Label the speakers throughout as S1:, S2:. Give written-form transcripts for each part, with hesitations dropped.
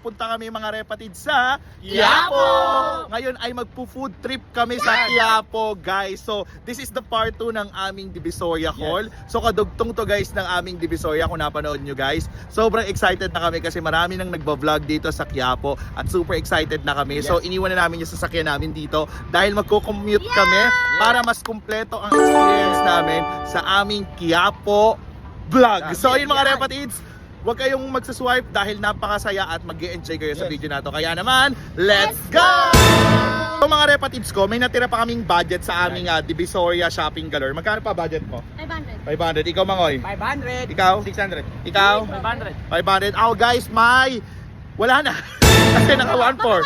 S1: papunta kami mga repatid sa Quiapo! Ngayon ay magpo-food trip kami sa Quiapo, guys. So, this is the part 2 ng aming Divisoria haul. So, kadugtong to guys ng aming Divisoria kung napanood nyo guys. Sobrang excited na kami kasi marami nang nagba-vlog dito sa Quiapo at super excited na kami. So, iniwan na namin yung sasakyan namin dito dahil magko-commute kami para mas kumpleto ang experience namin sa aming Quiapo vlog. So, yun mga repatids, huwag kayong magsaswipe dahil napakasaya at mag-e-enjoy kayo sa video na to. Kaya naman, let's go! So mga repatids ko, may natira pa kaming budget sa aming Divisoria Shopping Galore. Magkano pa budget mo?
S2: 500.
S1: 500. Ikaw, Mangoy?
S3: 500.
S1: Ikaw?
S3: 600.
S1: Ikaw?
S3: 500.
S1: 500. Ako guys, wala na. Kasi naka 1-4.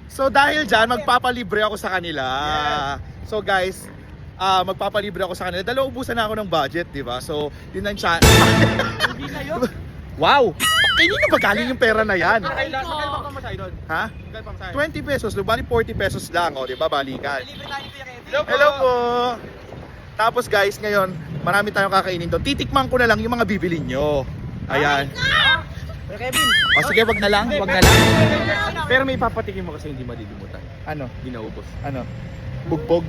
S1: So dahil dyan, magpapalibre ako sa kanila. So guys, magpapalibre ako sa kanila. Dalawa ubusan na ako ng budget, di ba? So, yun ang chance.
S3: Hindi sa'yo?
S1: Wow! Kanino ba galing yung pera na yan?
S3: Sakay ba pa masahe doon?
S1: Ha?
S3: Sakay pa masahe.
S1: 20 pesos, bali 40 pesos lang, o, di ba? Balikan.
S3: Libre tayo ni Kuya Kevin.
S1: Hello po! Tapos guys, ngayon, marami tayong kakainin doon. Titikman ko na lang yung mga bibili nyo. Ayan.
S3: Kuya Kevin.
S1: O sige, wag na lang, wag na lang.
S3: Pero may papatikin mo kasi hindi malilimutan.
S1: Ano?
S3: Hindi naubos.
S1: Ano? Bugbog.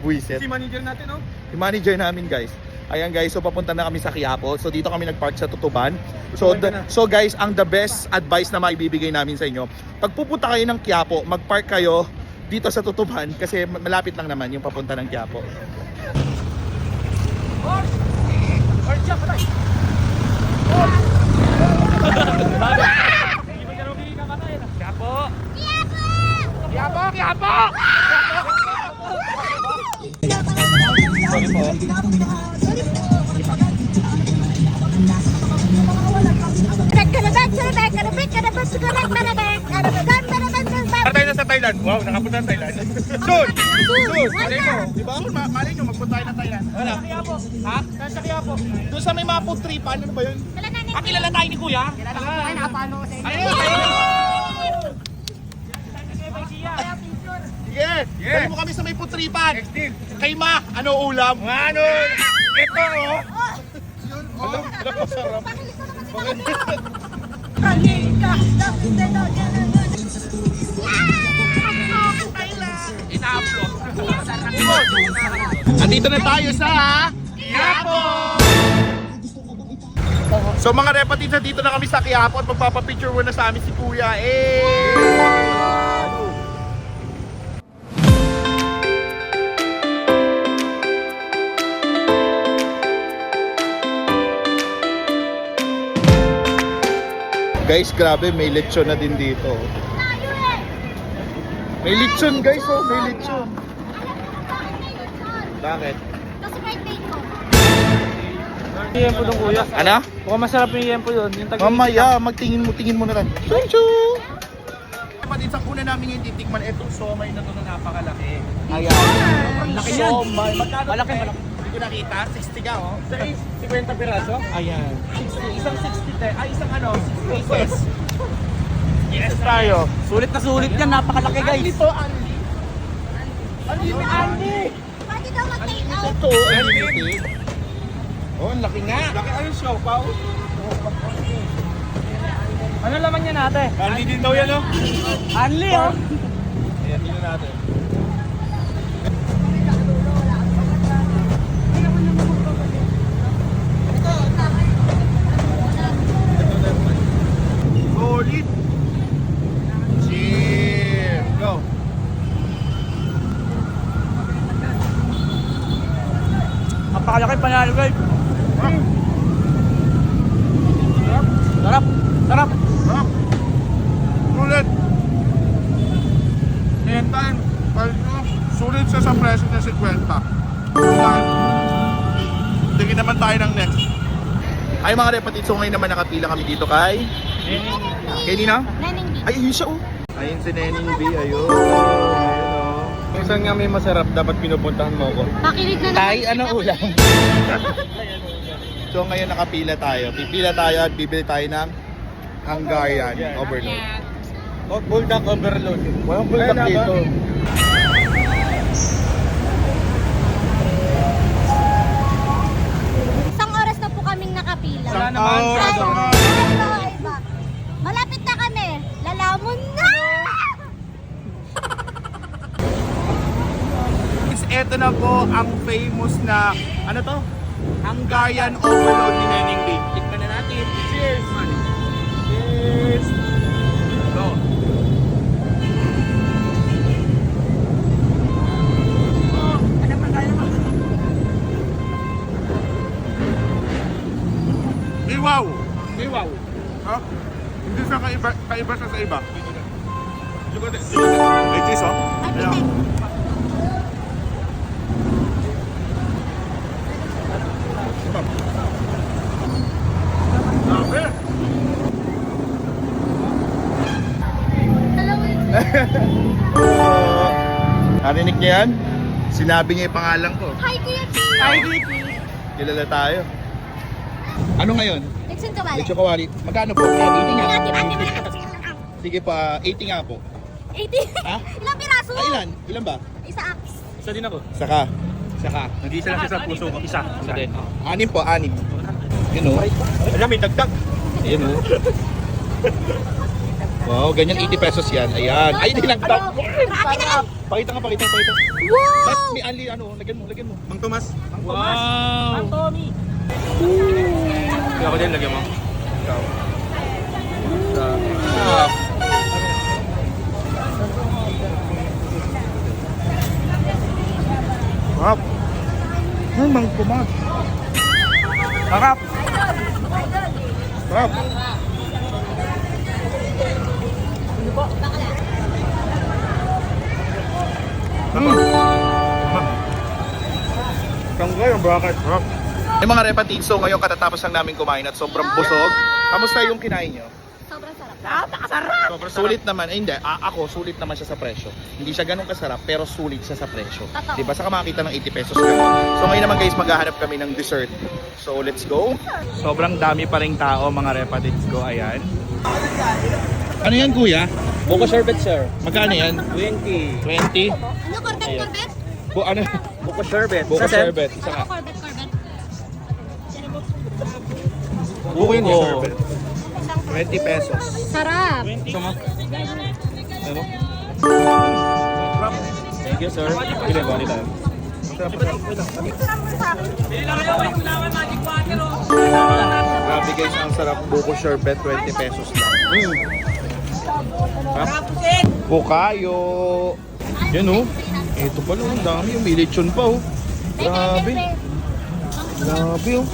S1: Buisit.
S3: Si manager natin, oh.
S1: Yung manager namin guys. Ayan guys, so papunta na kami sa Quiapo. So dito kami nagpark sa Tutuban. So guys, ang the best advice na maibibigay namin sa inyo, pag pupunta kayo ng Quiapo, magpark kayo dito sa Tutuban kasi malapit lang naman yung papunta ng Quiapo.
S3: Tayo na sa Thailand. Wow, nakapunta sa Thailand. Soon! Soon! Malay mo.
S1: Di ba? Malay nyo, magpunta tayo ng Thailand.
S3: Wala. Ha? Saan sa Quiapo?
S1: Doon sa may mga food tripan, ano ba yun?
S3: Kilala tayo ni Kuya? Kilala ko. Ay, napano ko sa inyo. Ano
S1: Sige! Dali mo kami sa may food tripan. Kay Ma, ano ulam?
S3: Ano? Ito, oh.
S1: Yun, oh. Sarap.
S3: Ina-upload.
S1: Andito na tayo sa Quiapo! So mga repatids, dito na kami sa Quiapo at magpapapicture muna sa amin si Kuya. Guys, grabe, may lechon na din dito. May lechon guys, oh, may lechon. Bakit?
S2: Kasi birthday ko.
S3: Yempo doon, Kuya.
S1: Ano?
S3: Mukhang masarap yung yempo yun. Yung
S1: Mamaya, tingin mo na lang. Chunchu! Kapatid, sa una namin yung titikman, etong somay na to na napakalaki.
S3: Ayan. Laki yan. Malaki.
S1: Hindi ko nakita, 60 ka, oh.
S3: 50 piraso? Ayan.
S1: 60, isang 60, isang 6 pesos.
S3: Yes tayo. Sulit na sulit yan. Napakalaki, guys.
S1: Ito, Andy. Andy!
S2: Pwede daw mag-take out.
S1: Ito, Andy. Oh, ang laki nga.
S3: Laki ayun siya, pao. Ano laman niya natin?
S1: Andy din daw yan, oh.
S3: Anli, oh.
S1: Ayan, dito natin. Solid. Cheers. Go.
S3: Napakalaki panalo, guys. Sarap. Sarap.
S1: Sarap. Sulit. Ayan, sulit siya sa presyo na 50. Tingin naman tayo ng next. Ay mga repatid, so ngayon naman nakapila kami dito kay Nina?
S2: Neneng B.
S1: Ay, yun siya, oh. Ayun si Neneng B, ayun.
S3: Kung saan nga may masarap, dapat pinupuntahan mo ko.
S2: Pakinig na
S1: Tay, ano ulam? So ngayon nakapila tayo. Pipila tayo at bibili tayo ng Hungarian overload.
S3: Bulldog overload.
S1: Walang bulldog dito.
S2: Isang oras na po kaming nakapila.
S3: Wala naman.
S1: Oh,
S2: Ay,
S1: naman.
S2: ay, iba.
S1: eto na po ang famous na, ano to? Hungarian overload ni Neneng Lee. Tikman na natin. Cheers! Cheers! Go! Wow!
S3: Wow.
S1: Ha? Hindi siya kaiba siya sa iba. May cheese, oh. Ayan. Grabe. Narinig niya yan? Sinabi niya yung pangalan ko.
S2: Hi, Kuya Chi!
S1: Hi, Vicky! Kilala tayo. Ano ngayon?
S2: Lechon kawali.
S1: Lechon kawali. Magkano po? 80 nga.
S2: Ate,
S1: Sige pa, 80 nga po.
S2: 80.
S1: Ha?
S2: Ilang piraso?
S1: Ah, ilan? Ilan ba?
S2: Isa ax.
S3: Isa din ako.
S1: Saka.
S3: Saka. Nag-iisa lang siya sa puso ko. Isa. Isa din.
S1: Anim po, anim. Yun o.
S3: Alam, may dagdag.
S1: Yun o. Wow, ganyan 80 pesos yan. Ayan. Ay, dinagdag.
S2: Grabe na.
S1: Pakita nga. Tapos
S2: Wow!
S1: may ali, ano, lagyan mo.
S3: Mang Tomas. Wow. Mang Tommy. Kaya ako din, lagyan mo. Ikaw.
S1: Sarap. Mang Tomas.
S3: Sarap.
S1: Sarap.
S3: Tanggay ang bracket. Sarap.
S1: Yung mga repatiso ngayon katatapos lang namin kumain at sobrang busog. Kamusta yung kinain nyo?
S2: Sobrang sarap.
S3: Sobrang
S1: Sulit naman, eh, hindi, ako sulit naman siya sa presyo. Hindi siya ganun kasarap pero sulit siya sa presyo.
S2: Totoo.
S1: Diba? Saka makakita ng 80 pesos ganun. So ngayon naman guys, maghahanap kami ng dessert. So let's go. Sobrang dami pa ring tao mga repatids ko, ayan. Ano yan kuya?
S3: Buko sherbet, sir.
S1: Magkano yan?
S3: 20.
S1: 20?
S2: Ano, Corbet?
S1: Ano?
S3: Buko sherbet.
S1: Buko sherbet. Isa
S2: Ano,
S1: ka.
S2: Corbet?
S1: Buko yun
S3: Buko.
S1: sherbet. 20 pesos.
S2: Sarap.
S1: Ano?
S3: Thank you, sir.
S1: Ilan ba nila? Grabe guys, ang sarap buko sherbet, 20 pesos lang. Bukayo. Yan oh. Ito pala, ang dami. Yung lechon pa oh. Grabe. Grabe oh.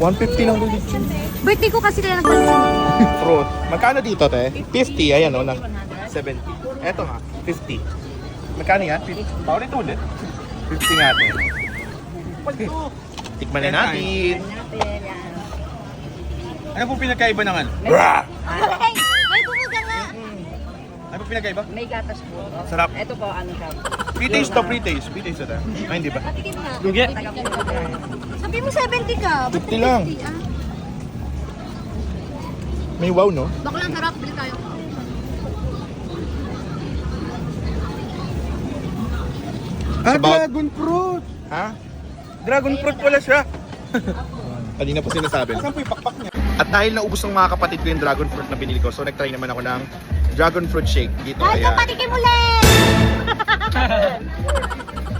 S1: 150 lang yung lechon.
S2: Birthday ko kasi kaya nagpalechon.
S1: Fruit. Magkano dito te? 50. Ayan oh. 70. Eto nga. 50. Magkano yan? Paulit-ulit. 50 nga te. Tikman na natin.
S3: Ano po pinagkaiba ng ano?
S2: Ay, may bumuga nga.
S3: Ano po pinagkaiba?
S4: May gatas po.
S3: Sarap.
S4: Ito po, ano siya.
S3: Pre-taste to, pre-taste. Pre-taste na. Ay, hindi ba?
S2: Patikim nga.
S3: Lugi.
S2: Sabi mo 70 ka. Ba't
S1: 50 lang.
S2: 50, ah?
S1: May wow no?
S2: Baklang sarap. Bili tayo.
S1: Dragon
S3: fruit.
S1: Ha?
S3: Dragon fruit pala siya.
S1: Kanina pa sinasabi.
S3: Saan po yung pakpak niya?
S1: At dahil naubos ng mga kapatid ko yung dragon fruit na binili ko, so nagtry naman ako ng dragon fruit shake dito.
S2: Kahit
S1: Ayan.
S2: kung patikim ulit.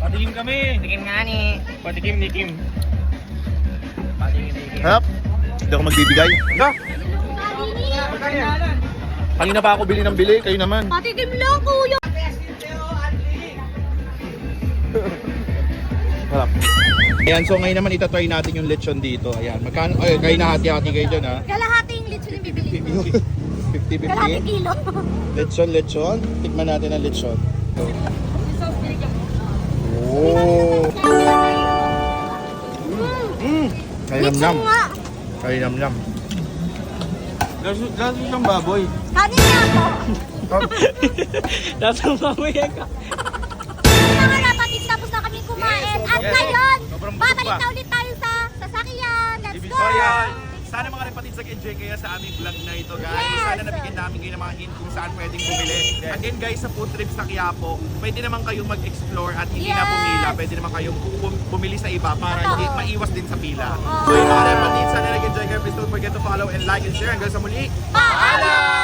S3: Patikim kami. Patikim nga ni. Patikim ni Kim. Patikim ni Kim.
S1: Hap? Hindi ako magbibigay.
S3: Ito.
S1: Kanina pa ako bili ng bili, kayo naman.
S2: Patikim lang, kuya.
S1: Harap. Ayan, so ngayon naman itatry natin yung lechon dito. Ayan, magkano? Ay, kayo na hati-hati kayo dyan ha.
S2: Kalahati yung lechon yung bibili ko.
S1: 50-50.
S2: Kalahati kilo.
S1: Lechon. Tikman natin ang lechon. Oh. Kaya
S2: Lechon
S1: nam-nam.
S2: nga.
S1: Kaya nam-nam.
S3: Lasa siyang baboy.
S2: Kanina ako.
S3: Lasa baboy ka.
S2: Mga kapatid, tapos na kami kumain. At
S3: Yes.
S2: ngayon,
S3: Sobrang busog
S2: babalik
S3: pa.
S2: na ulit tayo sa sasakyan. Let's go!
S3: Divisoria.
S1: Sana mga kapatid enjoy kayo sa aming vlog na ito guys.
S2: Yes.
S1: Sana nabigyan namin kayo ng mga hint kung saan pwedeng bumili. And then guys, sa food trips sa Quiapo, pwede naman kayong mag-explore at hindi na
S2: Yes.
S1: pumila. Pwede naman kayong bumili sa iba para
S2: Totoo.
S1: hindi maiwas din sa pila.
S2: Oo.
S1: So yun mga kapatid, sana nag-enjoy kayo. Please don't forget to follow and like and share. Hanggang sa muli.
S2: Paalam!